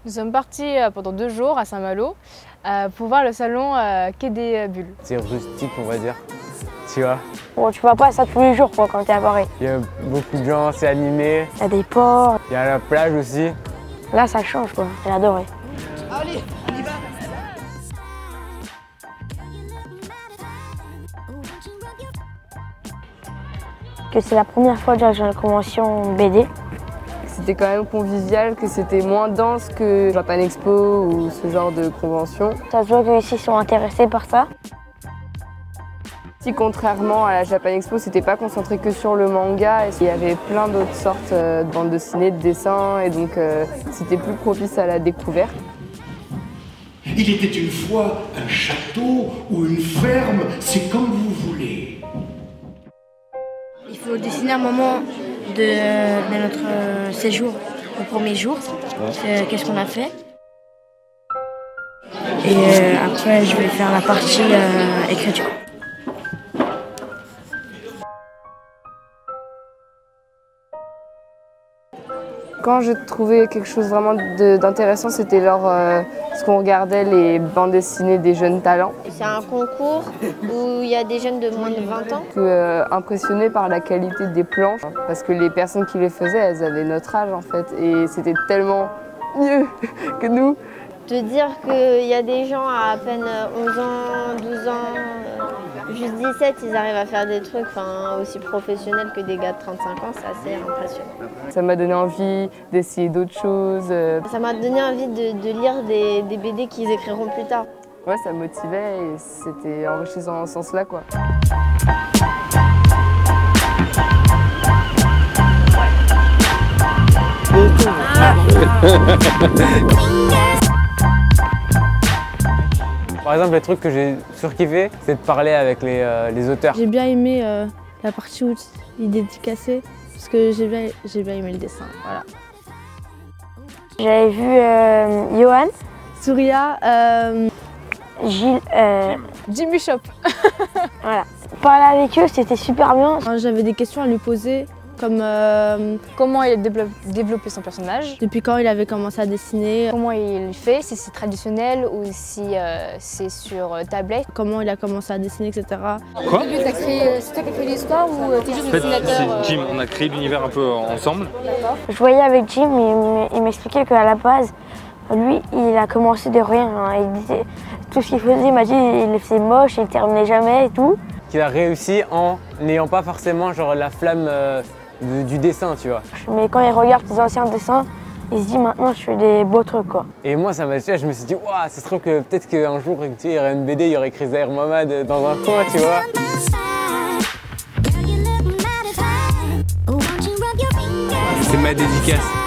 Nous sommes partis pendant 2 jours à Saint-Malo pour voir le salon Quai des Bulles. C'est rustique, on va dire, tu vois. Bon, tu vois pas ça tous les jours quoi, quand t'es à Paris. Il y a beaucoup de gens, c'est animé. Il y a des ports. Il y a la plage aussi. Là, ça change quoi, j'ai adoré. Allez, on y va. Que c'est la première fois que j'ai une convention BD. C'était quand même convivial, que c'était moins dense que Japan Expo ou ce genre de convention. Ça se voit qu'ici ils sont intéressés par ça. Si contrairement à la Japan Expo, c'était pas concentré que sur le manga, il y avait plein d'autres sortes de bandes dessinées, de dessins, et donc c'était plus propice à la découverte. Il était une fois un château ou une ferme, c'est comme vous voulez. Il faut dessiner un moment de notre séjour, le premier jour. Qu'est-ce qu'on a fait. Et après, je vais faire la partie écriture. Quand j'ai trouvé quelque chose vraiment d'intéressant, c'était ce qu'on regardait les bandes dessinées des jeunes talents. C'est un concours où il y a des jeunes de moins de 20 ans. Impressionné par la qualité des planches, parce que les personnes qui les faisaient, elles avaient notre âge en fait, et c'était tellement mieux que nous. De dire qu'il y a des gens à peine 11 ans, 12 ans, juste 17, ils arrivent à faire des trucs aussi professionnels que des gars de 35 ans, c'est assez impressionnant. Ça m'a donné envie d'essayer d'autres choses. Ça m'a donné envie de lire des BD qu'ils écriront plus tard. Ouais, ça motivait et c'était enrichissant dans ce sens-là, quoi. Par exemple, les trucs que j'ai surkiffé, c'est de parler avec les auteurs. J'ai bien aimé la partie où il dédicaçait, parce que j'ai bien aimé le dessin. Voilà. J'avais vu Johan, Souria, Gilles, Jimmy Shop. voilà. Parler avec eux, c'était super bien. J'avais des questions à lui poser, comme Comment il a développé son personnage, depuis quand il avait commencé à dessiner, comment il fait, si c'est traditionnel ou si c'est sur tablette. comment il a commencé à dessiner, etc. Quoi? C'est toi qui as créé l'histoire ou t'es juste En fait, c'est Jim, on a créé l'univers un peu ensemble. Je voyais avec Jim, il m'expliquait qu'à la base, lui, il a commencé de rien. Il disait, tout ce qu'il faisait, il m'a dit, il le faisait moche, il terminait jamais et tout. Qu'il a réussi en n'ayant pas forcément genre la flamme du dessin, tu vois. Mais quand il regarde ses anciens dessins, il se dit maintenant je fais des beaux trucs quoi. Et moi, ça m'a tué, je me suis dit, waouh, ça se trouve que peut-être qu'un jour, tu sais, il y aurait une BD, il y aurait écrit Zahir Mohamed dans un coin, tu vois. C'est ma dédicace.